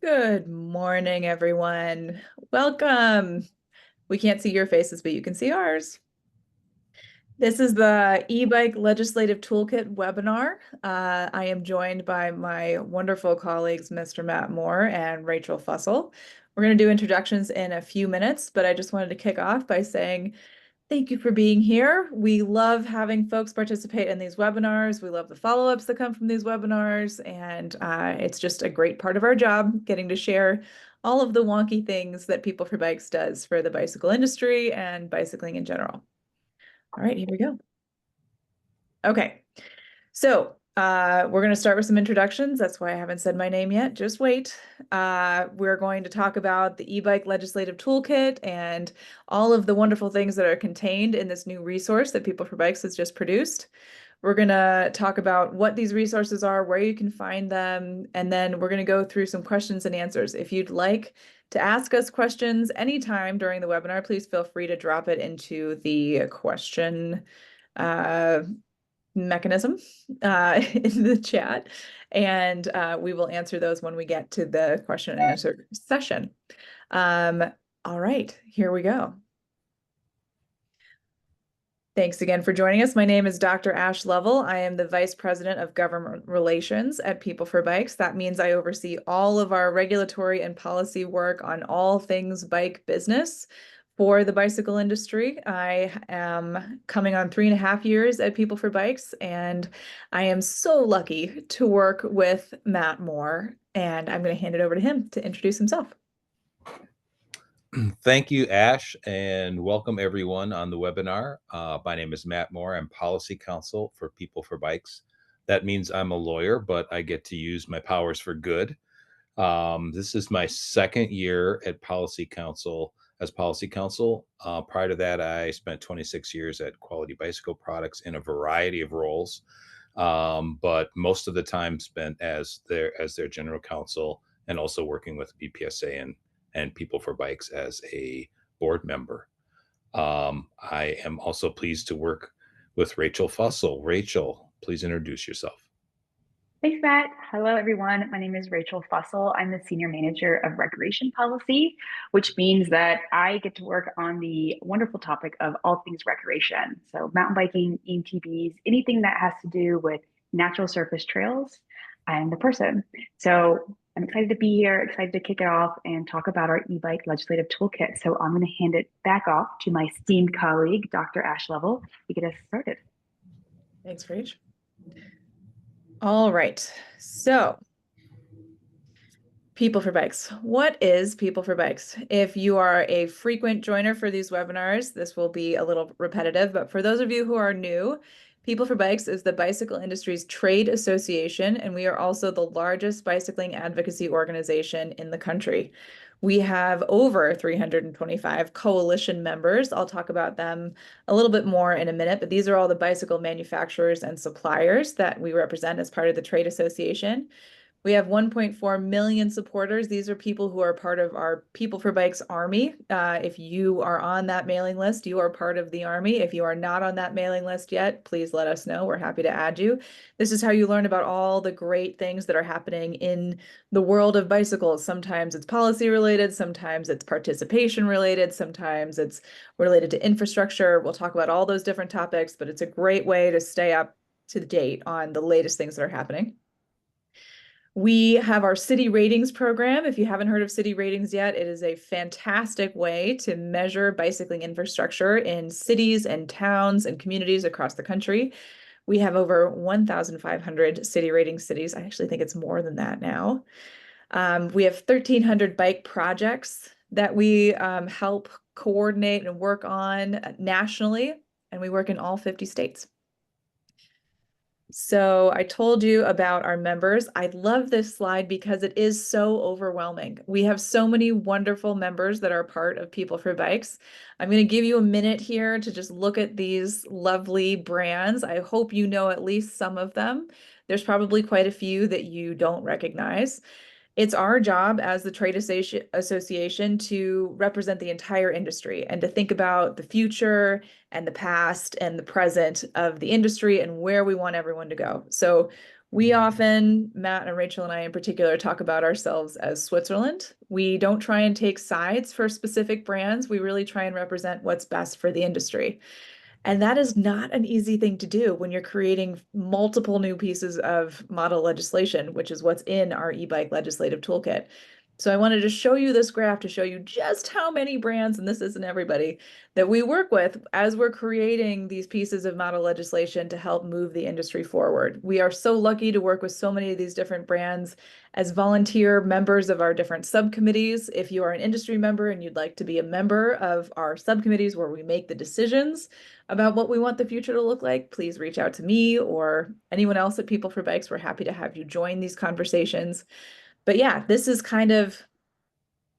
Good morning, everyone. Welcome. We can't see your faces, but you can see ours. This is the eBike Legislative Toolkit webinar. I am joined by my wonderful colleagues, Mr. Matt Moore and Rachel Fussell. We're going to do introductions in a few minutes, but I just wanted to kick off by saying thank you for being here. We love having folks participate in these webinars. We love the follow-ups that come from these webinars, and it's just a great part of our job getting to share all of the wonky things that People4Bikes does for the bicycle industry and bicycling in general. All right, here we go. Okay, so we're going to start with some introductions. That's why I haven't said my name yet. Just wait. We're going to talk about the eBike Legislative Toolkit and all of the wonderful things that are contained in this new resource that People4Bikes has just produced. We're going to talk about what these resources are, where you can find them, and then we're going to go through some questions and answers. If you'd like to ask us questions anytime during the webinar, please feel free to drop it into the question mechanism in the chat, and we will answer those when we get to the question and answer session. All right, here we go. Thanks again for joining us. My name is Dr. Ash Lovell. I am the Vice President of Government Relations at People4Bikes. That means I oversee all of our regulatory and policy work on all things bike business for the bicycle industry. I am coming on 3.5 years at People4Bikes, and I am so lucky to work with Matt Moore, and I'm going to hand it over to him to introduce himself. Thank you, Ash, and welcome everyone on the webinar. My name is Matt Moore. I'm Policy Counsel for People4Bikes. That means I'm a lawyer, but I get to use my powers for good. This is my second year at Policy Counsel as Policy Counsel. Prior to that, I spent 26 years at Quality Bicycle Products in a variety of roles, but most of the time spent as their general counsel and also working with BPSA and People4Bikes as a board member. I am also pleased to work with Rachel Fussell. Rachel, please introduce yourself. Thanks, Matt. Hello, everyone. My name is Rachel Fussell. I'm the Senior Manager of Recreation Policy, which means that I get to work on the wonderful topic of all things recreation. So mountain biking, eMTBs, anything that has to do with natural surface trails, I'm the person. So I'm excited to be here, excited to kick it off and talk about our eBike legislative toolkit. So I'm going to hand it back off to my esteemed colleague, Dr. Ash Lovell, to get us started. Thanks, Rach. All right, so People4Bikes. What is People4Bikes? If you are a frequent joiner for these webinars, this will be a little repetitive, but for those of you who are new, People4Bikes is the bicycle industry's trade association, and we are also the largest bicycling advocacy organization in the country. We have over 325 coalition members. I'll talk about them a little bit more in a minute, but these are all the bicycle manufacturers and suppliers that we represent as part of the trade association. We have 1.4 million supporters. These are people who are part of our People4Bikes Army. If you are on that mailing list, you are part of the Army. If you are not on that mailing list yet, please let us know. We're happy to add you. This is how you learn about all the great things that are happening in the world of bicycles. Sometimes it's policy related, sometimes it's participation related, sometimes it's related to infrastructure. We'll talk about all those different topics, but it's a great way to stay up to date on the latest things that are happening. We have our city ratings program. If you haven't heard of city ratings yet, it is a fantastic way to measure bicycling infrastructure in cities and towns and communities across the country. We have over 1,500 city rating cities. I actually think it's more than that now. We have 1,300 bike projects that we help coordinate and work on nationally, and we work in all 50 states. So I told you about our members. I love this slide because it is so overwhelming. We have so many wonderful members that are part of People4Bikes. I'm going to give you a minute here to just look at these lovely brands. I hope you know at least some of them. There's probably quite a few that you don't recognize. It's our job as the trade association to represent the entire industry and to think about the future and the past and the present of the industry and where we want everyone to go. So We often, Matt and Rachel and I in particular, talk about ourselves as Switzerland. We don't try and take sides for specific brands. We really try and represent what's best for the industry. And that is not an easy thing to do when you're creating multiple new pieces of model legislation, which is what's in our e-bike legislative toolkit. So I wanted to show you this graph to show you just how many brands, and this isn't everybody, that we work with as we're creating these pieces of model legislation to help move the industry forward. We are so lucky to work with so many of these different brands as volunteer members of our different subcommittees. If you are an industry member and you'd like to be a member of our subcommittees where we make the decisions about what we want the future to look like, please reach out to me or anyone else at People for Bikes. We're happy to have you join these conversations. But yeah, this is kind of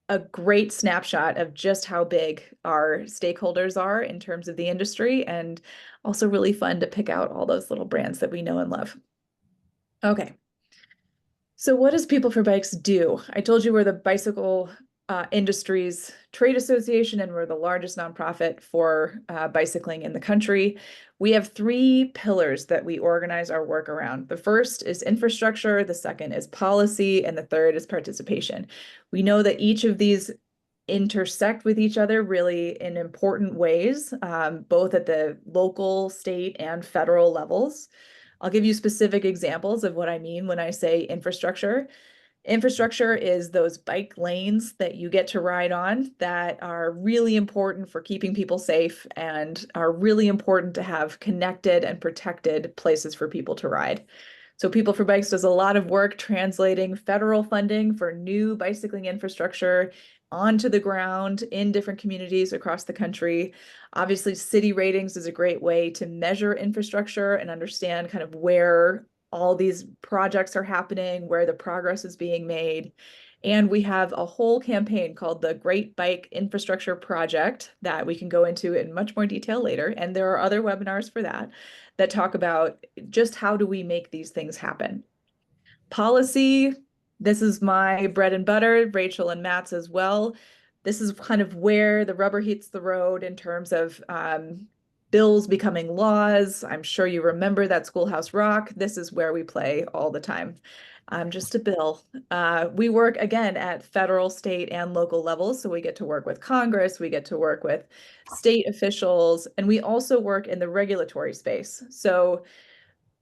a great snapshot of just how big our stakeholders are in terms of the industry, and also really fun to pick out all those little brands that we know and love. Okay. So what does People for Bikes do? I told you we're the bicycle industry's trade association, and we're the largest nonprofit for bicycling in the country. We have three pillars that we organize our work around. The first is infrastructure, the second is policy, and the third is participation. We know that each of these intersect with each other really in important ways, both at the local, state, and federal levels. I'll give you specific examples of what I mean when I say infrastructure. Infrastructure is those bike lanes that you get to ride on that are really important for keeping people safe and are really important to have connected and protected places for people to ride. So People for Bikes does a lot of work translating federal funding for new bicycling infrastructure onto the ground in different communities across the country. Obviously, city ratings is a great way to measure infrastructure and understand kind of where all these projects are happening, where the progress is being made. And we have a whole campaign called the Great Bike Infrastructure Project that we can go into in much more detail later. And there are other webinars for that that talk about just how do we make these things happen. Policy, this is my bread and butter, Rachel and Matt's as well. This is kind of where the rubber hits the road in terms of bills becoming laws. I'm sure you remember that Schoolhouse Rock. This is where we play all the time. I'm just a bill. We work again at federal, state, and local levels. So we get to work with Congress, we get to work with state officials, and we also work in the regulatory space. So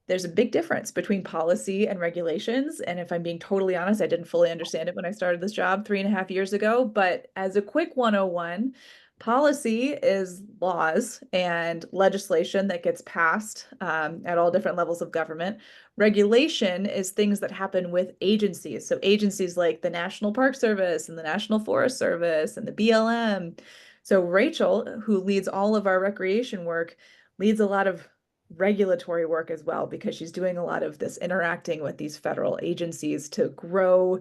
there's a big difference between policy and regulations. And if I'm being totally honest, I didn't fully understand it when I started this job 3.5 years ago. But as a quick 101, policy is laws and legislation that gets passed at all different levels of government. Regulation is things that happen with agencies. So agencies like the National Park Service and the National Forest Service and the BLM. So Rachel, who leads all of our recreation work, leads a lot of regulatory work as well, because she's doing a lot of this interacting with these federal agencies to grow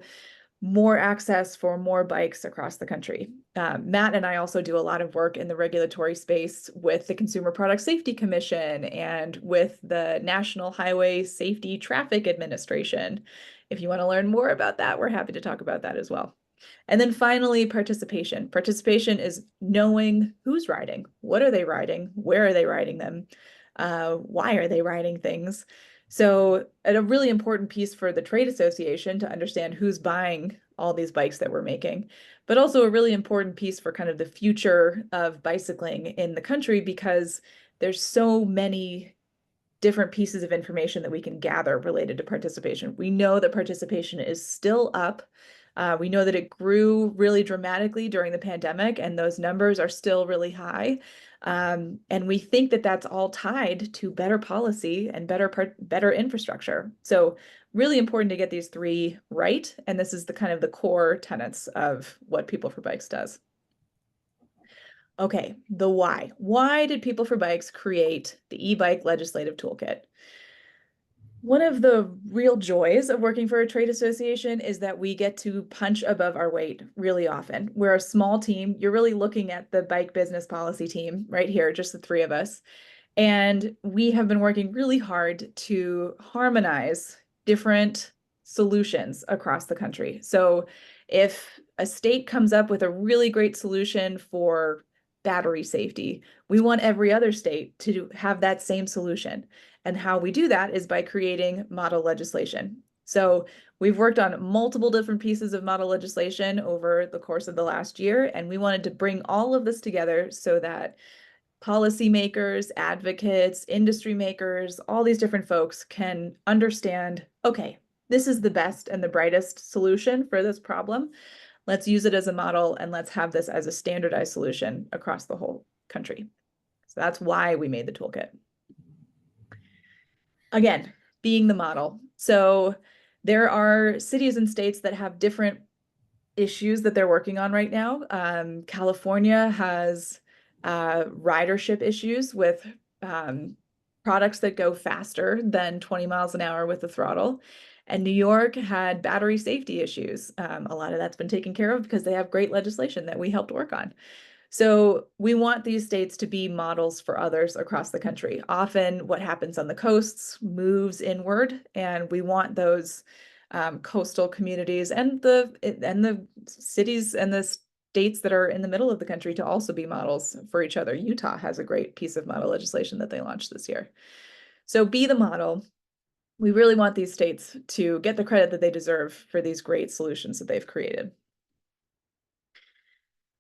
more access for more bikes across the country. Matt and I also do a lot of work in the regulatory space with the Consumer Product Safety Commission and with the National Highway Safety Traffic Administration. If you want to learn more about that, we're happy to talk about that as well. And then finally, participation. Participation is knowing who's riding, what are they riding, where are they riding them, why are they writing things? So a really important piece for the trade association to understand who's buying all these bikes that we're making, but also a really important piece for kind of the future of bicycling in the country, because there's so many different pieces of information that we can gather related to participation. We know that participation is still up. We know that it grew really dramatically during the pandemic, and those numbers are still really high. And we think that that's all tied to better policy and better infrastructure. So really important to get these three right. And this is the kind of the core tenets of what People for Bikes does. Okay, the why. Why did People for Bikes create the e-bike legislative toolkit? One of the real joys of working for a trade association is that we get to punch above our weight really often. We're a small team. You're really looking at the bike business policy team right here, just the three of us. And we have been working really hard to harmonize different solutions across the country. So if a state comes up with a really great solution for battery safety, we want every other state to have that same solution. And how we do that is by creating model legislation. So we've worked on multiple different pieces of model legislation over the course of the last year, and we wanted to bring all of this together so that policymakers, advocates, industry makers, all these different folks can understand, okay, this is the best and the brightest solution for this problem. Let's use it as a model and let's have this as a standardized solution across the whole country. So that's why we made the toolkit. Again, being the model. So there are cities and states that have different issues that they're working on right now. California has ridership issues with products that go faster than 20 miles an hour with the throttle. And New York had battery safety issues. A lot of that's been taken care of because they have great legislation that we helped work on. So we want these states to be models for others across the country. Often what happens on the coasts moves inward, and we want those coastal communities and the cities and the states that are in the middle of the country to also be models for each other. Utah has a great piece of model legislation that they launched this year. So be the model. We really want these states to get the credit that they deserve for these great solutions that they've created.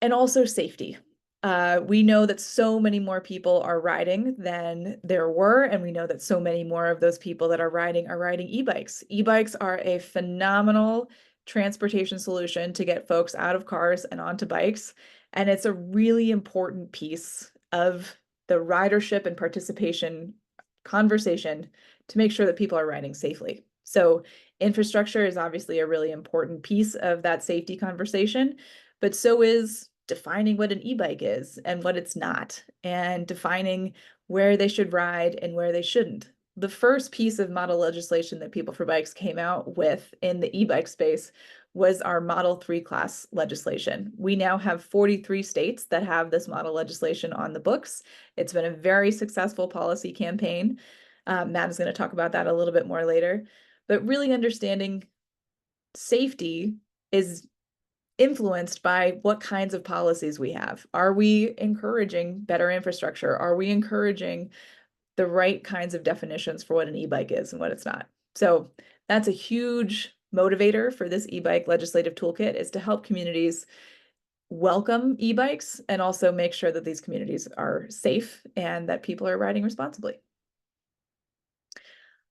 And also safety. We know that so many more people are riding than there were, and we know that so many more of those people that are riding e-bikes. E-bikes are a phenomenal transportation solution to get folks out of cars and onto bikes, and it's a really important piece of the ridership and participation conversation to make sure that people are riding safely. So infrastructure is obviously a really important piece of that safety conversation, but so is defining what an e-bike is and what it's not, and defining where they should ride and where they shouldn't. The first piece of model legislation that People4Bikes came out with in the e-bike space was our Model 3-class legislation. We now have 43 states that have this model legislation on the books. It's been a very successful policy campaign. Matt is going to talk about that a little bit more later. But really understanding safety is influenced by what kinds of policies we have. Are we encouraging better infrastructure? Are we encouraging the right kinds of definitions for what an e-bike is and what it's not? So that's a huge motivator for this e-bike legislative toolkit, is to help communities welcome e-bikes and also make sure that these communities are safe and that people are riding responsibly.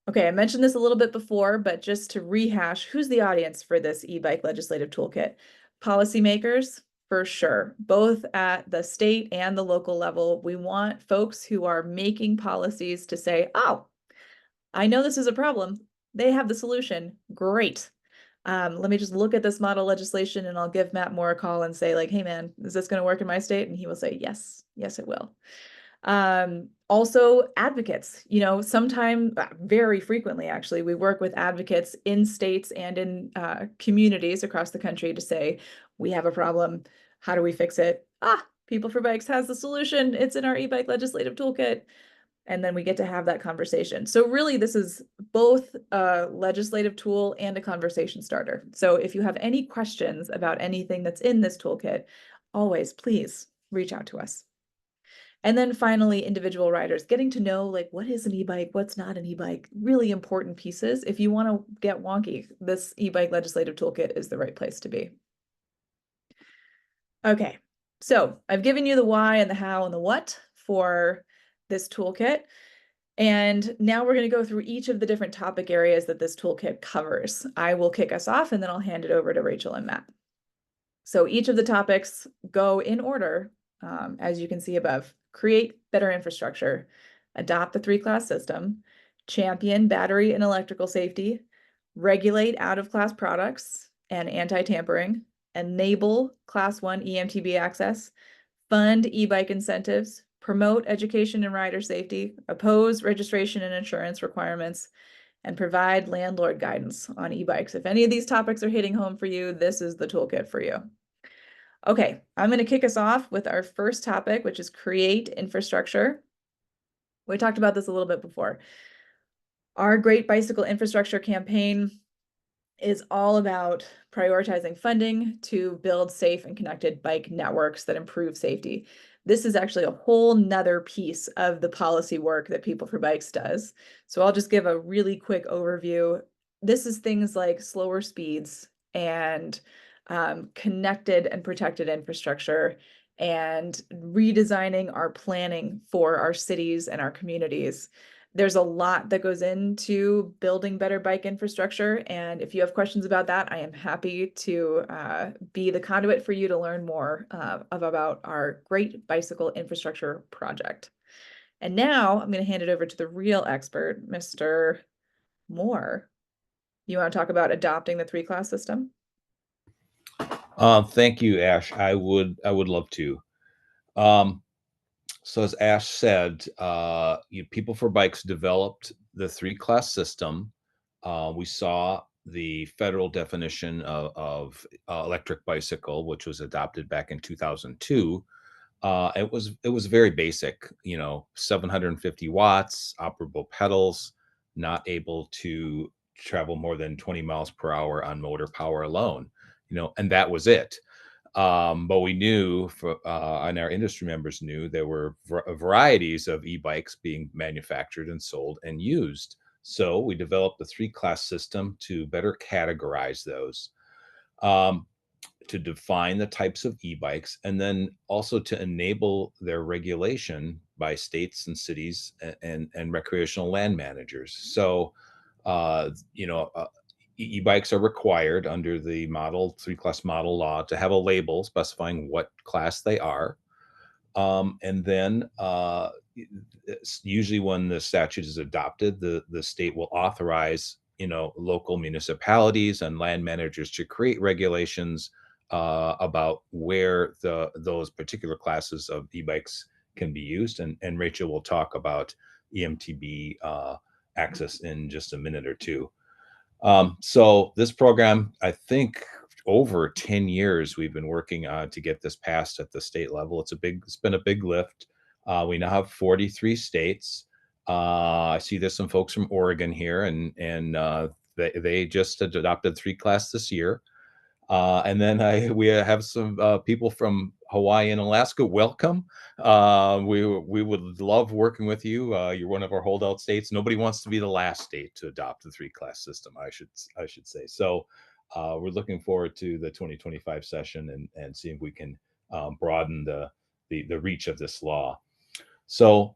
Okay, I mentioned this a little bit before, but just to rehash, who's the audience for this e-bike legislative toolkit? Policymakers, for sure, both at the state and the local level. We want folks who are making policies to say, oh, I know this is a problem. They have the solution. Great. Let me just look at this model legislation and I'll give Matt Moore a call and say, like, hey man, is this going to work in my state? And he will say, yes, yes, it will. Also advocates, sometime, very frequently actually, we work with advocates in states and in communities across the country to say, we have a problem, how do we fix it? People4Bikes has the solution, it's in our e-bike legislative toolkit. And then we get to have that conversation. So really, this is both a legislative tool and a conversation starter. So if you have any questions about anything that's in this toolkit, always please reach out to us. And then finally, individual riders, getting to know, like, what is an e-bike, what's not an e-bike, really important pieces. If you want to get wonky, this e-bike legislative toolkit is the right place to be. Okay, so I've given you the why and the how and the what for this toolkit. And now we're going to go through each of the different topic areas that this toolkit covers. I will kick us off and then I'll hand it over to Rachel and Matt. So each of the topics go in order, as you can see above. Create better infrastructure, adopt the 3-class system, champion battery and electrical safety, regulate out-of-class products and anti-tampering, enable Class 1 eMTB access, fund e-bike incentives, promote education and rider safety, oppose registration and insurance requirements, and provide landlord guidance on e-bikes. If any of these topics are hitting home for you, this is the toolkit for you. Okay, I'm going to kick us off with our first topic, which is create infrastructure. We talked about this a little bit before. Our Great Bicycle Infrastructure campaign is all about prioritizing funding to build safe and connected bike networks that improve safety. this is actually a whole nother piece of the policy work that People for Bikes does. So I'll just give a really quick overview. This is things like slower speeds and connected and protected infrastructure and redesigning our planning for our cities and our communities. There's a lot that goes into building better bike infrastructure. And if you have questions about that, I am happy to be the conduit for you to learn more about our great bicycle infrastructure project. And now I'm going to hand it over to the real expert, Mr. Moore. You want to talk about adopting the three-class system? Thank you, Ash. I would love to. So as Ash said, People for Bikes developed the three-class system. We saw the federal definition of electric bicycle, which was adopted back in 2002. It was very basic, 750 watts, operable pedals, not able to travel more than 20 miles per hour on motor power alone, and that was it. But we knew, and our industry members knew, there were varieties of e-bikes being manufactured and sold and used. So we developed a three-class system to better categorize those, to define the types of e-bikes, and then also to enable their regulation by states and cities and recreational land managers. So, e-bikes are required under the three-class model law to have a label specifying what class they are. And then usually when the statute is adopted, the state will authorize, local municipalities and land managers to create regulations about where those particular classes of e-bikes can be used. And Rachel will talk about eMTB access in just a minute or two. So this program, I think over 10 years, we've been working on to get this passed at the state level. It's been a big lift. We now have 43 states. I see there's some folks from Oregon here, and they just adopted three-class this year. And then we have some people from Hawaii and Alaska. Welcome. We would love working with you. You're one of our holdout states. Nobody wants to be the last state to adopt the three-class system, I should say. So we're looking forward to the 2025 session and seeing if we can broaden the reach of this law. So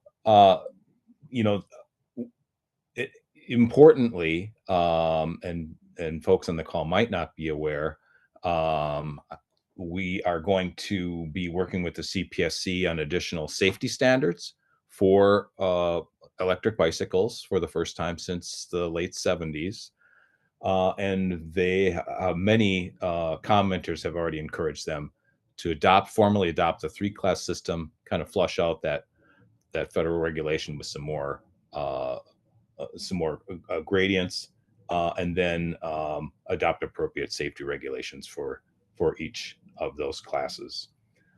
importantly, and folks on the call might not be aware, we are going to be working with the CPSC on additional safety standards for electric bicycles for the first time since the late 70s. And many commenters have already encouraged them to formally adopt the three-class system, kind of flush out that federal regulation with some more gradients, and then adopt appropriate safety regulations for each of those classes.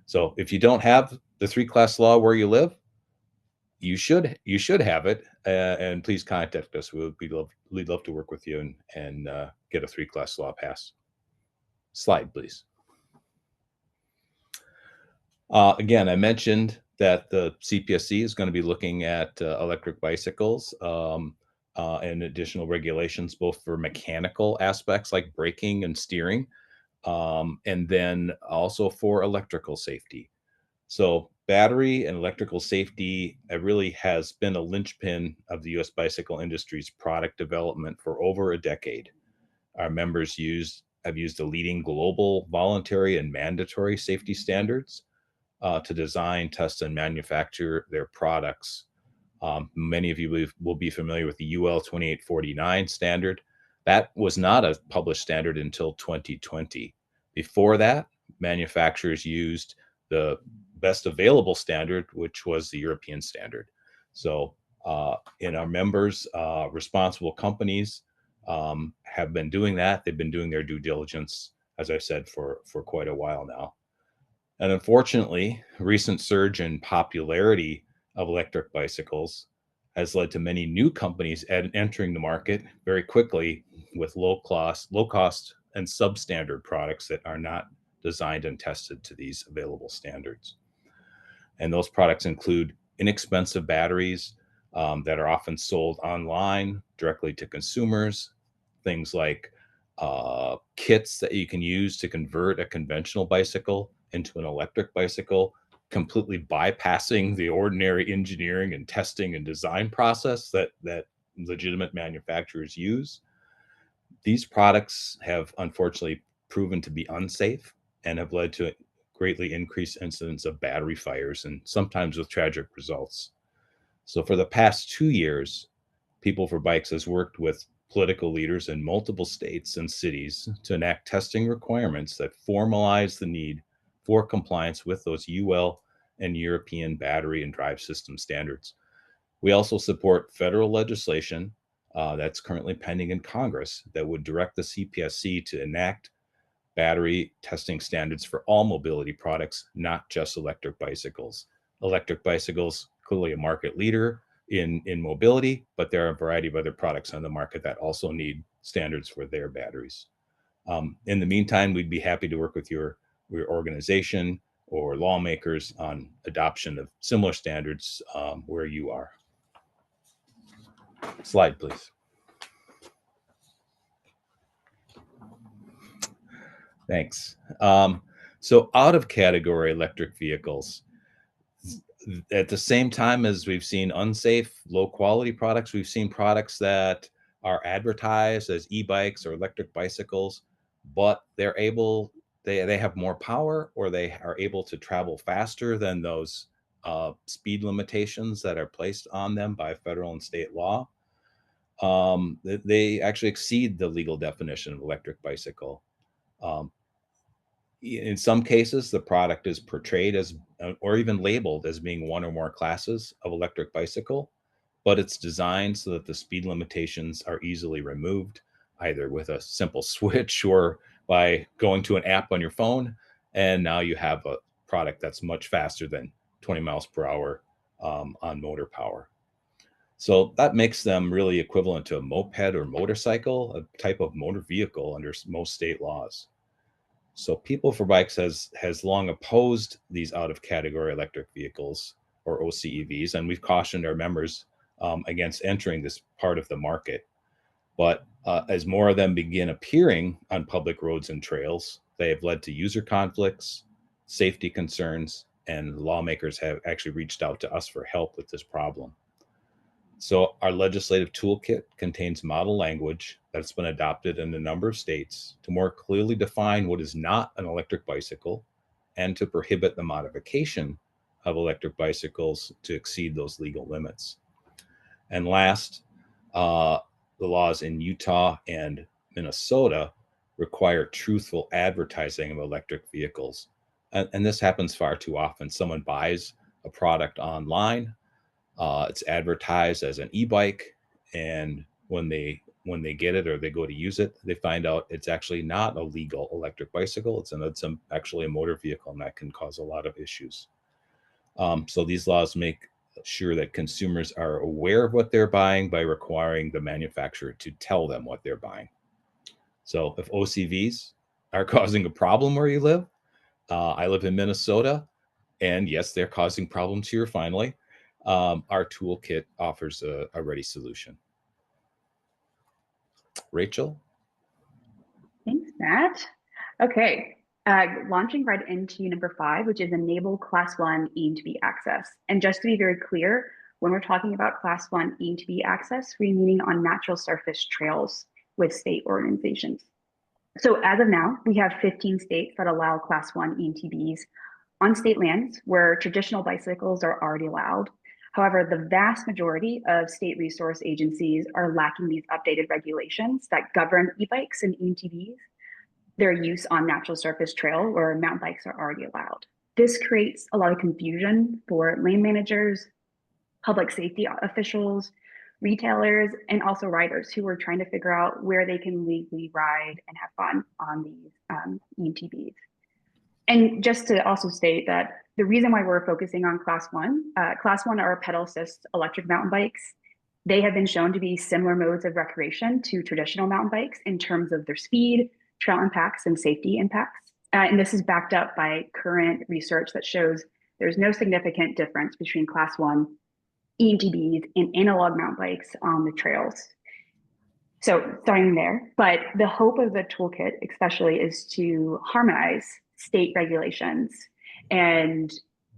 So if you don't have the three-class law where you live, you should have it, and please contact us. We'd love to work with you and get a three-class law passed. Slide, please. Again, I mentioned that the CPSC is going to be looking at electric bicycles and additional regulations, both for mechanical aspects like braking and steering, and then also for electrical safety. So battery and electrical safety really has been a linchpin of the U.S. bicycle industry's product development for over a decade. Our members have used the leading global voluntary and mandatory safety standards to design, test, and manufacture their products. Many of you will be familiar with the UL 2849 standard. That was not a published standard until 2020. Before that, manufacturers used the best available standard, which was the European standard. So in our members, responsible companies have been doing that. They've been doing their due diligence, as I said, for quite a while now. And unfortunately, recent surge in popularity of electric bicycles has led to many new companies entering the market very quickly with low cost and substandard products that are not designed and tested to these available standards. And those products include inexpensive batteries that are often sold online directly to consumers, things like kits that you can use to convert a conventional bicycle into an electric bicycle, completely bypassing the ordinary engineering and testing and design process that legitimate manufacturers use. These products have unfortunately proven to be unsafe and have led to greatly increased incidents of battery fires, and sometimes with tragic results. So for the past 2 years, People for Bikes has worked with political leaders in multiple states and cities to enact testing requirements that formalize the need for compliance with those UL and European battery and drive system standards. We also support federal legislation that's currently pending in Congress that would direct the CPSC to enact battery testing standards for all mobility products, not just electric bicycles. Electric bicycles, clearly a market leader in mobility, but there are a variety of other products on the market that also need standards for their batteries. In the meantime, we'd be happy to work with your organization or lawmakers on adoption of similar standards where you are. Slide, please. Thanks. So out of category electric vehicles, at the same time as we've seen unsafe, low quality products, we've seen products that are advertised as e-bikes or electric bicycles, but they have more power, or they are able to travel faster than those speed limitations that are placed on them by federal and state law. They actually exceed the legal definition of electric bicycle. In some cases, the product is portrayed as, or even labeled as being one or more classes of electric bicycle, but it's designed so that the speed limitations are easily removed, either with a simple switch or by going to an app on your phone. And now you have a product that's much faster than 20 miles per hour on motor power. So that makes them really equivalent to a moped or motorcycle, a type of motor vehicle under most state laws. So People for Bikes has long opposed these out-of-category electric vehicles, or OCEVs, and we've cautioned our members against entering this part of the market. But as more of them begin appearing on public roads and trails, they have led to user conflicts, safety concerns, and lawmakers have actually reached out to us for help with this problem. So our legislative toolkit contains model language that's been adopted in a number of states to more clearly define what is not an electric bicycle and to prohibit the modification of electric bicycles to exceed those legal limits. And last, the laws in Utah and Minnesota require truthful advertising of electric vehicles. And this happens far too often. Someone buys a product online, it's advertised as an e-bike, and when they get it or they go to use it, they find out it's actually not a legal electric bicycle. It's actually a motor vehicle, and that can cause a lot of issues. So these laws make sure that consumers are aware of what they're buying by requiring the manufacturer to tell them what they're buying. So if OCVs are causing a problem where you live, I live in Minnesota, and yes, they're causing problems here finally. Our toolkit offers a ready solution. Rachel? Thanks, Matt. Okay, launching right into number 5, which is enable Class 1 eMTB access. And just to be very clear, when we're talking about Class 1 eMTB access, we're meaning on natural surface trails with state organizations. So as of now, we have 15 states that allow Class 1 eMTBs on state lands where traditional bicycles are already allowed. However, the vast majority of state resource agencies are lacking these updated regulations that govern e-bikes and eMTBs, their use on natural surface trail where mountain bikes are already allowed. This creates a lot of confusion for lane managers, public safety officials, retailers, and also riders who are trying to figure out where they can legally ride and have fun on these eMTBs. And just to also state that the reason why we're focusing on Class 1 are pedal assist electric mountain bikes. They have been shown to be similar modes of recreation to traditional mountain bikes in terms of their speed, trail impacts, and safety impacts. And this is backed up by current research that shows There's no significant difference between Class 1 eMTBs and analog mountain bikes on the trails. So starting there, but the hope of the toolkit especially is to harmonize state regulations. And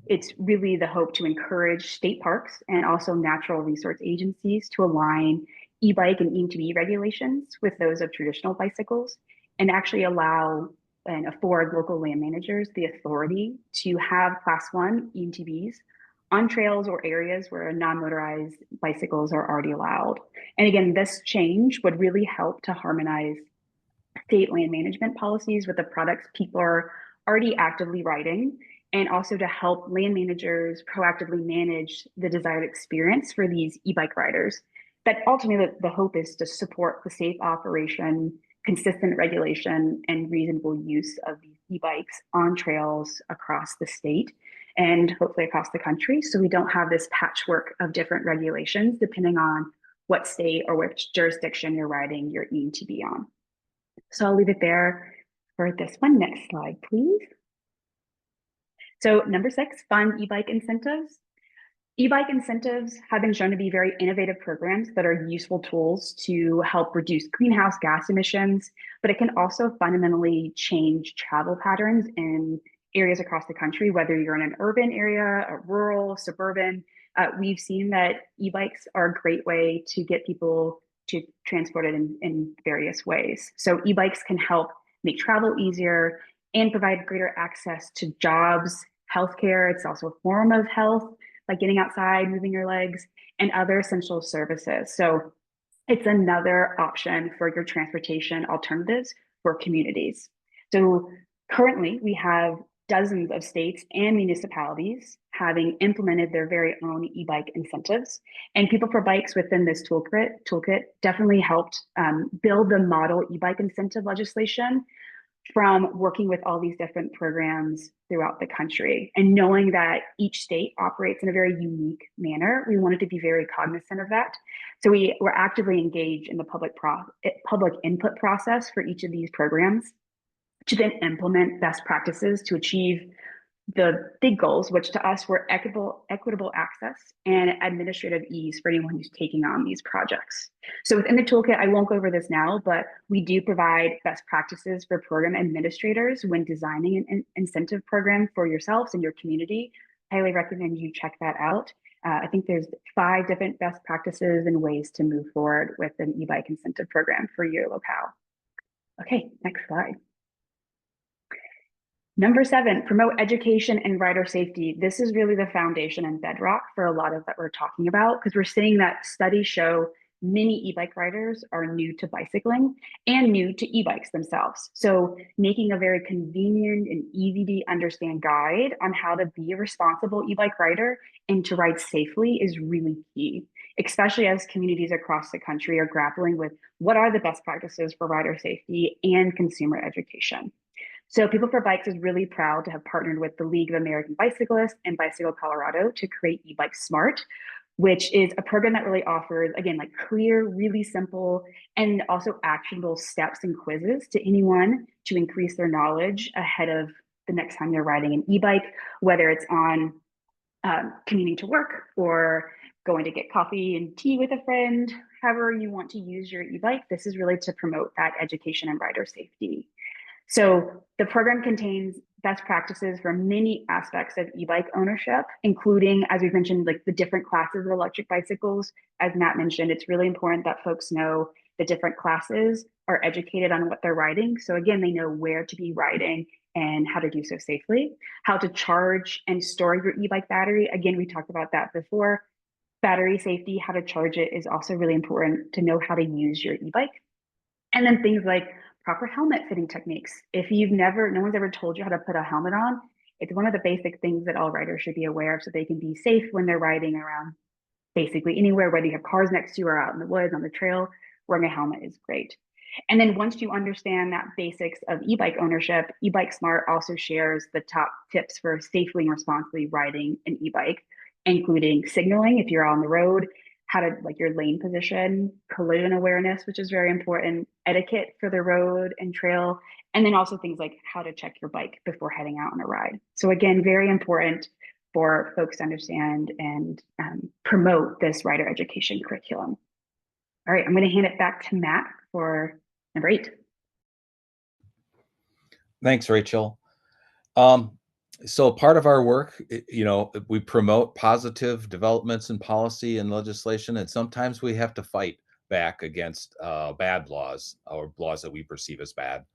it's really the hope to encourage state parks and also natural resource agencies to align e-bike and eMTB regulations with those of traditional bicycles and actually allow and afford local land managers the authority to have Class 1 eMTBs on trails or areas where non-motorized bicycles are already allowed. And again, this change would really help to harmonize state land management policies with the products people are already actively riding, and also to help land managers proactively manage the desired experience for these e-bike riders. But ultimately, the hope is to support the safe operation, consistent regulation, and reasonable use of these e-bikes on trails across the state and hopefully across the country. So we don't have this patchwork of different regulations depending on what state or which jurisdiction you're riding your eMTB on. So I'll leave it there for this one. Next slide, please. So number 6, fund e-bike incentives. E-bike incentives have been shown to be very innovative programs that are useful tools to help reduce greenhouse gas emissions, but it can also fundamentally change travel patterns in areas across the country, whether you're in an urban area, a rural, suburban. We've seen that e-bikes are a great way to get people to transport it in various ways. So e-bikes can help make travel easier and provide greater access to jobs, healthcare. It's also a form of health, like getting outside, moving your legs, and other essential services. So it's another option for your transportation alternatives for communities. So currently we have dozens of states and municipalities having implemented their very own e-bike incentives. And PeopleForBikes within this toolkit definitely helped build the model e-bike incentive legislation from working with all these different programs throughout the country. And knowing that each state operates in a very unique manner, we wanted to be very cognizant of that. So we were actively engaged in the public input process for each of these programs to then implement best practices to achieve the big goals, which to us were equitable access and administrative ease for anyone who's taking on these projects. So within the toolkit, I won't go over this now, but we do provide best practices for program administrators when designing an incentive program for yourselves and your community. Highly recommend you check that out. I think there's 5 different best practices and ways to move forward with an e-bike incentive program for your locale. Okay, next slide. Number 7, promote education and rider safety. This is really the foundation and bedrock for a lot of that we're talking about, because we're seeing that studies show many e-bike riders are new to bicycling and new to e-bikes themselves. So making a very convenient and easy to understand guide on how to be a responsible e-bike rider and to ride safely is really key, especially as communities across the country are grappling with what are the best practices for rider safety and consumer education. So PeopleForBikes is really proud to have partnered with the League of American Bicyclists and Bicycle Colorado to create eBike Smart, which is a program that really offers, again, like clear, really simple, and also actionable steps and quizzes to anyone to increase their knowledge ahead of the next time they're riding an e-bike, whether it's on commuting to work or going to get coffee and tea with a friend, however you want to use your e-bike. This is really to promote that education and rider safety. So the program contains best practices for many aspects of e-bike ownership, including, as we've mentioned, like the different classes of electric bicycles. As Matt mentioned, it's really important that folks know the different classes, are educated on what they're riding. So again, they know where to be riding and how to do so safely, how to charge and store your e-bike battery. Again, we talked about that before. Battery safety, how to charge it is also really important to know how to use your e-bike. And then things like proper helmet fitting techniques. If no one's ever told you how to put a helmet on, it's one of the basic things that all riders should be aware of so they can be safe when they're riding around basically anywhere, whether you have cars next to you or out in the woods, on the trail, wearing a helmet is great. And then once you understand that basics of e-bike ownership, eBike Smart also shares the top tips for safely and responsibly riding an e-bike, including signaling if you're on the road, how to like your lane position, collision awareness, which is very important, etiquette for the road and trail, and then also things like how to check your bike before heading out on a ride. So again, very important for folks to understand and promote this rider education curriculum. All right, I'm going to hand it back to Matt for number 8. Thanks, Rachel. So part of our work, we promote positive developments in policy and legislation, and sometimes we have to fight back against bad laws or laws that we perceive as bad.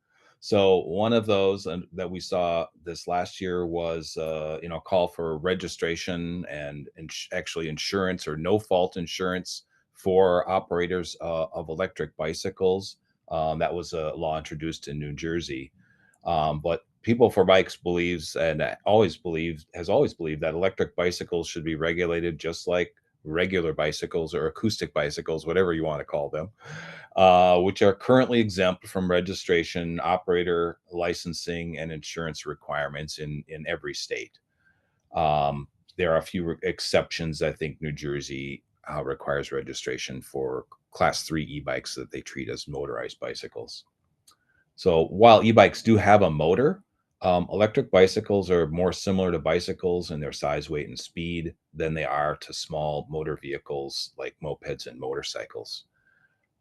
So one of those that we saw this last year was, call for registration and actually insurance or no-fault insurance for operators of electric bicycles. That was a law introduced in New Jersey. But People4Bikes believes and has always believed that electric bicycles should be regulated just like regular bicycles or acoustic bicycles, whatever you want to call them, which are currently exempt from registration, operator licensing, and insurance requirements in every state. There are a few exceptions. I think New Jersey requires registration for Class 3 e-bikes that they treat as motorized bicycles. So while e-bikes do have a motor, electric bicycles are more similar to bicycles in their size, weight, and speed than they are to small motor vehicles like mopeds and motorcycles.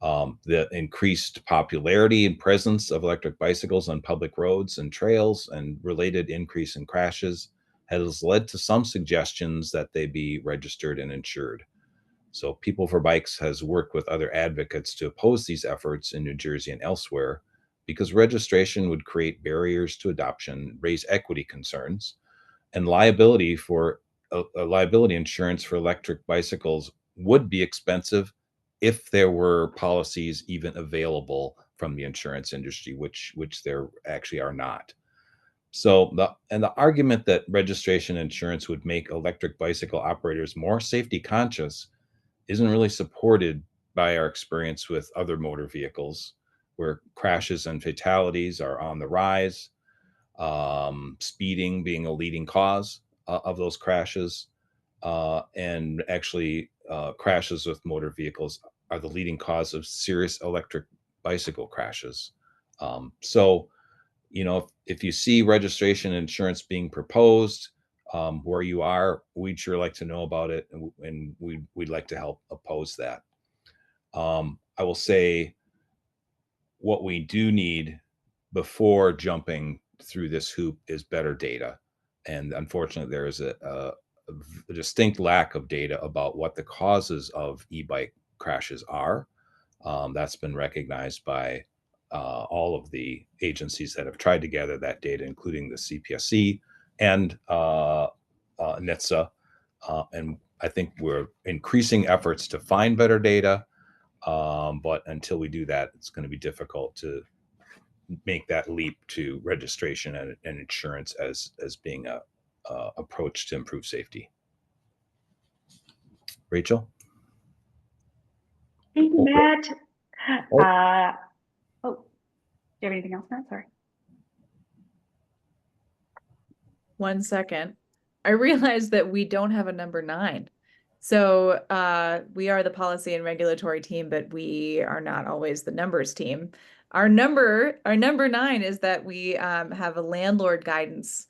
The increased popularity and presence of electric bicycles on public roads and trails and related increase in crashes has led to some suggestions that they be registered and insured. So People4Bikes has worked with other advocates to oppose these efforts in New Jersey and elsewhere, because registration would create barriers to adoption, raise equity concerns, and liability insurance for electric bicycles would be expensive if there were policies even available from the insurance industry, which there actually are not. So the argument that registration insurance would make electric bicycle operators more safety conscious isn't really supported by our experience with other motor vehicles, where crashes and fatalities are on the rise, speeding being a leading cause of those crashes, and actually crashes with motor vehicles are the leading cause of serious electric bicycle crashes. So, if you see registration insurance being proposed where you are, we'd sure like to know about it, and we'd like to help oppose that. I will say, what we do need before jumping through this hoop is better data. And unfortunately, there is a distinct lack of data about what the causes of e-bike crashes are. That's been recognized by all of the agencies that have tried to gather that data, including the CPSC and NHTSA. And I think we're increasing efforts to find better data. But until we do that, it's going to be difficult to make that leap to registration and insurance as being a approach to improve safety. Rachel? Thank you, Matt. Do you have anything else, Matt? Sorry. 1 second. I realized that we don't have a number 9. So we are the policy and regulatory team, but we are not always the numbers team. Our number 9 is that we have a landlord guidance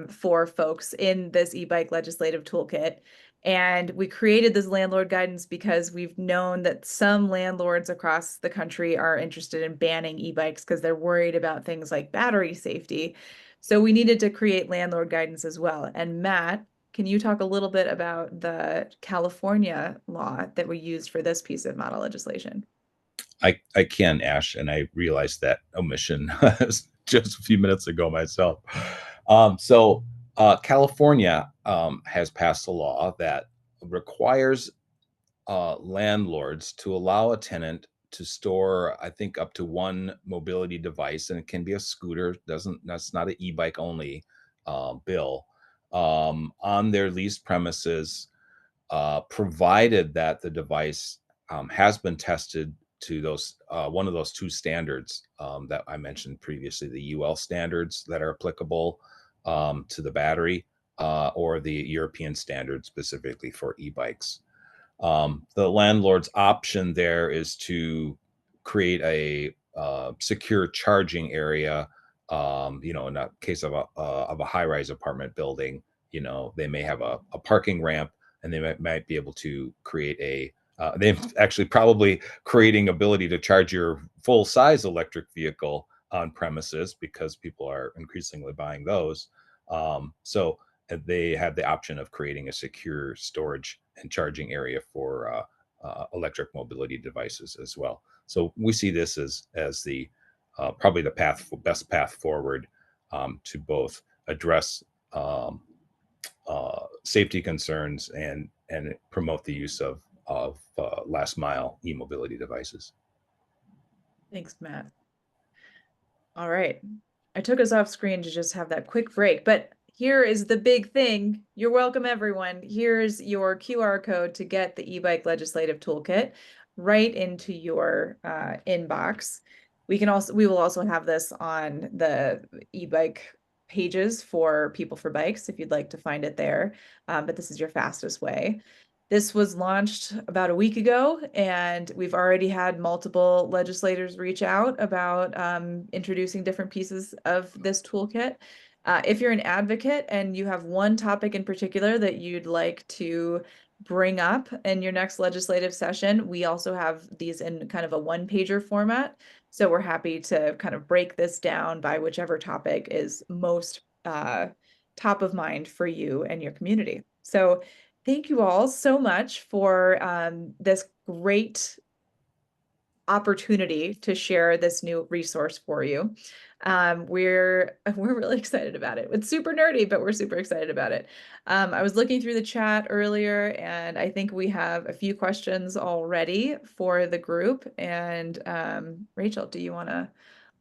for folks in this e-bike legislative toolkit. And we created this landlord guidance because we've known that some landlords across the country are interested in banning e-bikes because they're worried about things like battery safety. So we needed to create landlord guidance as well. And Matt, can you talk a little bit about the California law that we used for this piece of model legislation? I can, Ash, and I realized that omission just a few minutes ago myself. So California has passed a law that requires landlords to allow a tenant to store, I think, up to 1 mobility device, and it can be a scooter. That's not an e-bike only bill on their leased premises, provided that the device has been tested to those one of those 2 standards that I mentioned previously, the UL standards that are applicable to the battery, or the European standard specifically for e-bikes. The landlord's option there is to create a secure charging area. In the case of a high-rise apartment building, they may have a parking ramp, and they might be able to create they've actually probably creating ability to charge your full size electric vehicle on premises, because people are increasingly buying those. So they have the option of creating a secure storage and charging area for electric mobility devices as well. So we see this as the probably the best path forward to both address safety concerns and promote the use of last mile e-mobility devices. Thanks, Matt. All right. I took us off screen to just have that quick break, but here is the big thing. You're welcome, everyone. Here's your QR code to get the eBike Legislative Toolkit right into your inbox. We will also have this on the eBike pages for People for Bikes if you'd like to find it there, but this is your fastest way. This was launched about a week ago, and we've already had multiple legislators reach out about introducing different pieces of this toolkit. If you're an advocate and you have one topic in particular that you'd like to bring up in your next legislative session, we also have these in kind of a one-pager format. So we're happy to kind of break this down by whichever topic is most top of mind for you and your community. So thank you all so much for this great opportunity to share this new resource for you. We're really excited about it. It's super nerdy, but we're super excited about it. I was looking through the chat earlier, and I think we have a few questions already for the group. And Rachel, do you want to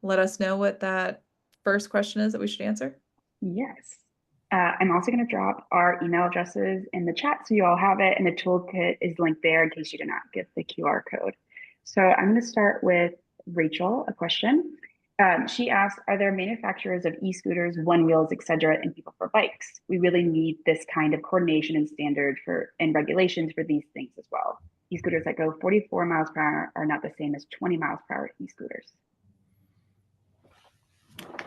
let us know what that first question is that we should answer? Yes. I'm also going to drop our email addresses in the chat so you all have it, and the toolkit is linked there in case you did not get the QR code. So I'm going to start with Rachel, a question. She asked, are there manufacturers of e-scooters, one wheels, etc., and People for Bikes? We really need this kind of coordination and standard and regulations for these things as well. E-scooters that go 44 miles per hour are not the same as 20 miles per hour e-scooters.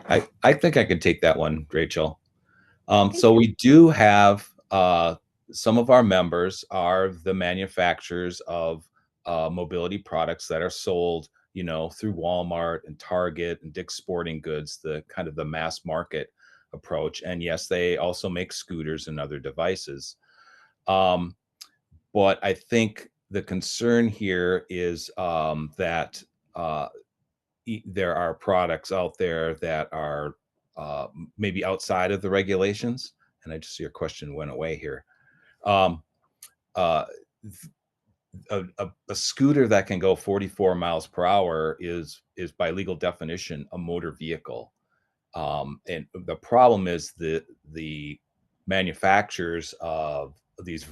I think I could take that one, Rachel. So we do have some of our members are the manufacturers of mobility products that are sold, through Walmart and Target and Dick's Sporting Goods, the kind of the mass market approach. And yes, they also make scooters and other devices. But I think the concern here is that there are products out there that are maybe outside of the regulations. And I just see your question went away here. A scooter that can go 44 miles per hour is by legal definition a motor vehicle. And the problem is the manufacturers of these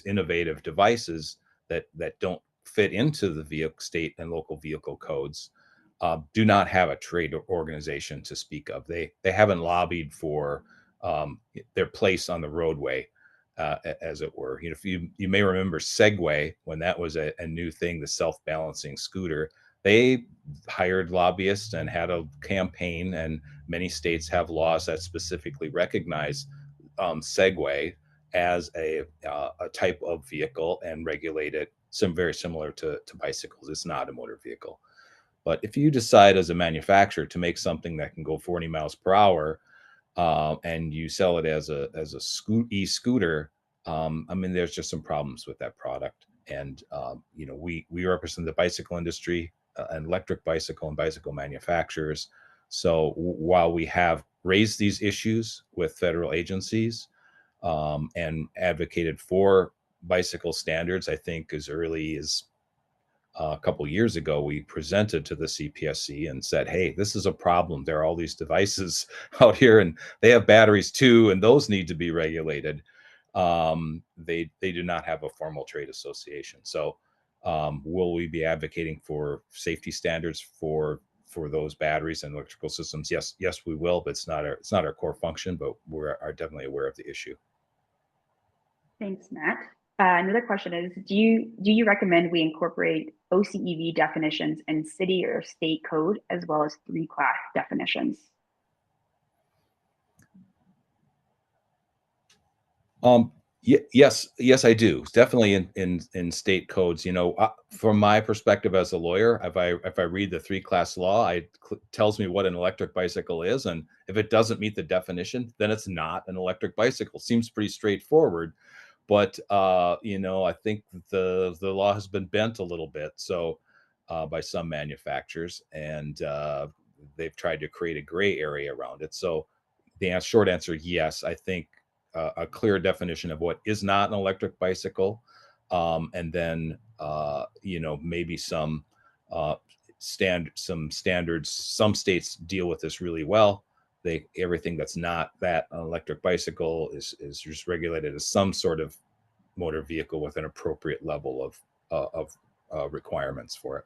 innovative devices that don't fit into the state and local vehicle codes do not have a trade organization to speak of. They haven't lobbied for their place on the roadway, as it were. If you may remember Segway, when that was a new thing, the self-balancing scooter, they hired lobbyists and had a campaign, and many states have laws that specifically recognize Segway as a type of vehicle and regulate it very similar to bicycles. It's not a motor vehicle. But if you decide as a manufacturer to make something that can go 40 miles per hour and you sell it as a e-scooter, there's just some problems with that product. And we represent the bicycle industry and electric bicycle and bicycle manufacturers. So while we have raised these issues with federal agencies and advocated for bicycle standards, I think as early as a couple of years ago, we presented to the CPSC and said, hey, this is a problem. There are all these devices out here and they have batteries too, and those need to be regulated. They do not have a formal trade association. So will we be advocating for safety standards for those batteries and electrical systems? Yes, we will, but it's not our core function, but we are definitely aware of the issue. Thanks, Matt. Another question is, do you recommend we incorporate OCEV definitions in city or state code as well as ThreeClass definitions? Yes, I do. Definitely in state codes. From my perspective as a lawyer, if I read the three-class law, tells me what an electric bicycle is, and if it doesn't meet the definition, then it's not an electric bicycle. Seems pretty straightforward, but I think the law has been bent a little bit, so by some manufacturers, and they've tried to create a gray area around it. So the short answer, yes, I think a clear definition of what is not an electric bicycle, and then maybe some standards. Some states deal with this really well. Everything that's not that an electric bicycle is just regulated as some sort of motor vehicle with an appropriate level of requirements for it.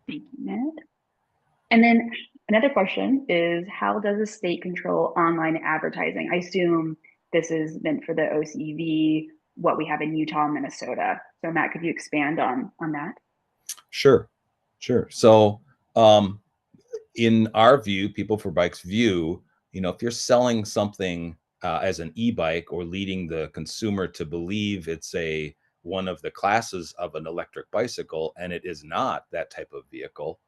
Thank you, Ned. And then another question is, how does the state control online advertising? I assume this is meant for the OCEV, what we have in Utah and Minnesota. So Matt, could you expand on that? Sure. So in our view, PeopleForBikes view, if you're selling something as an e-bike or leading the consumer to believe it's one of the classes of an electric bicycle, and it is not that type of vehicle,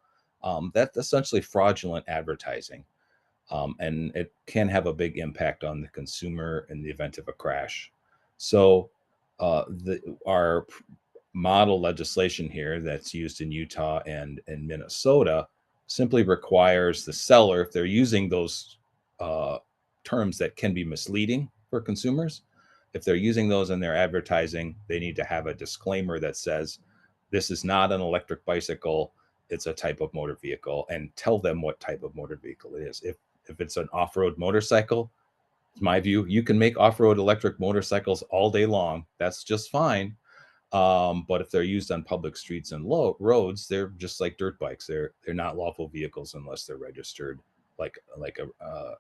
that's essentially fraudulent advertising. And it can have a big impact on the consumer in the event of a crash. So our model legislation here that's used in Utah and in Minnesota simply requires the seller, if they're using those terms that can be misleading for consumers, if they're using those in their advertising, they need to have a disclaimer that says, this is not an electric bicycle, it's a type of motor vehicle, and tell them what type of motor vehicle it is. If it's an off-road motorcycle, in my view, you can make off-road electric motorcycles all day long. That's just fine. But if they're used on public streets and roads, they're just like dirt bikes. They're not lawful vehicles unless they're registered like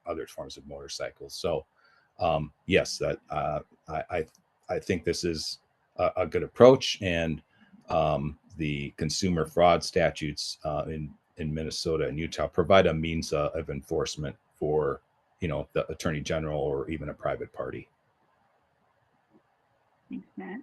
other forms of motorcycles. So yes, that I think this is a good approach, and the consumer fraud statutes in Minnesota and Utah provide a means of enforcement for the attorney general or even a private party. Thanks, Matt.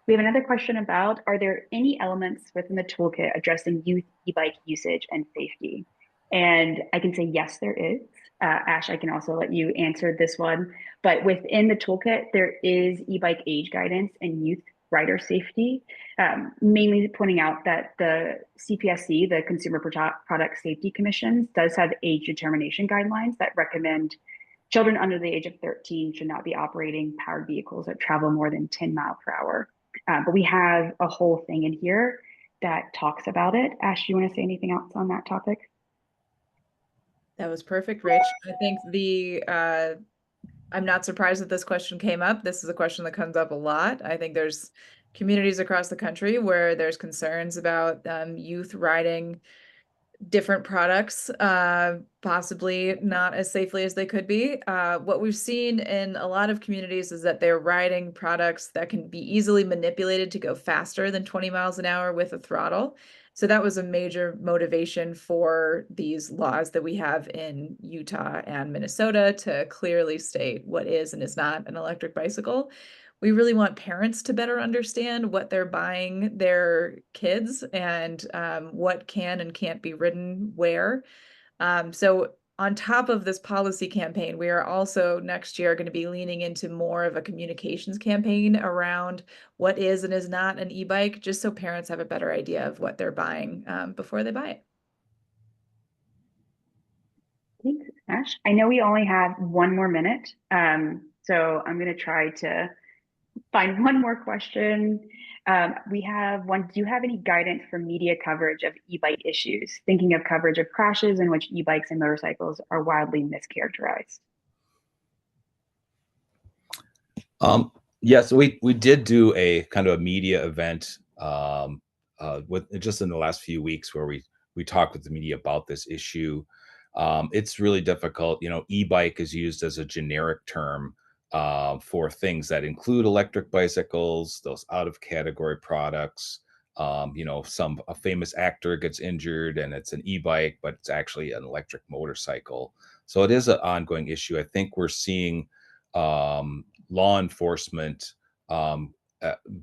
We have another question about, are there any elements within the toolkit addressing youth e-bike usage and safety? And I can say, yes, there is. Ash, I can also let you answer this one. But within the toolkit, there is e-bike age guidance and youth rider safety, mainly pointing out that the CPSC, the Consumer Product Safety Commission, does have age determination guidelines that recommend children under the age of 13 should not be operating powered vehicles that travel more than 10 miles per hour. But we have a whole thing in here that talks about it. Ash, do you want to say anything else on that topic? That was perfect, Rach. I think I'm not surprised that this question came up. This is a question that comes up a lot. I think there's communities across the country where there's concerns about youth riding different products, possibly not as safely as they could be. What we've seen in a lot of communities is that they're riding products that can be easily manipulated to go faster than 20 miles an hour with a throttle. So that was a major motivation for these laws that we have in Utah and Minnesota to clearly state what is and is not an electric bicycle. We really want parents to better understand what they're buying their kids and what can and can't be ridden where. So on top of this policy campaign, we are also next year going to be leaning into more of a communications campaign around what is and is not an e-bike, just so parents have a better idea of what they're buying before they buy it. Thanks, Ash. I know we only have one more minute, so I'm going to try to find one more question. We have one. Do you have any guidance for media coverage of e-bike issues? Thinking of coverage of crashes in which e-bikes and motorcycles are wildly mischaracterized. Yes, we did do a kind of a media event with just in the last few weeks where we talked with the media about this issue. It's really difficult. E-bike is used as a generic term for things that include electric bicycles, those out of category products. A famous actor gets injured and it's an e-bike, but it's actually an electric motorcycle. So it is an ongoing issue. I think we're seeing law enforcement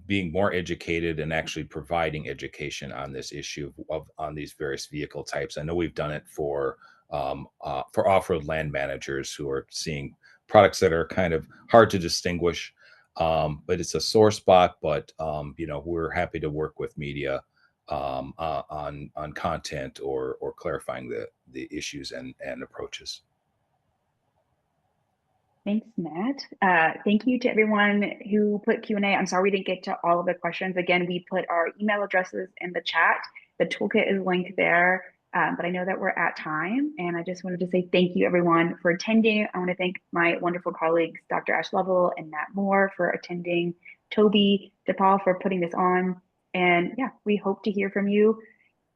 being more educated and actually providing education on this issue on these various vehicle types. I know we've done it for off-road land managers who are seeing products that are kind of hard to distinguish, but it's a sore spot. But we're happy to work with media on content or clarifying the issues and approaches. Thanks, Matt. Thank you to everyone who put Q&A. I'm sorry we didn't get to all of the questions. Again, we put our email addresses in the chat. The toolkit is linked there, but I know that we're at time, and I just wanted to say thank you, everyone, for attending. I want to thank my wonderful colleagues, Dr. Ash Lovell and Matt Moore, for attending, Toby DePaul for putting this on, and yeah, we hope to hear from you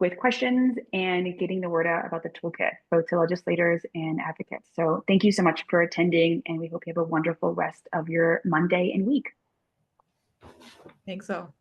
with questions and getting the word out about the toolkit, both to legislators and advocates. So thank you so much for attending, and we hope you have a wonderful rest of your Monday and week. Thanks all.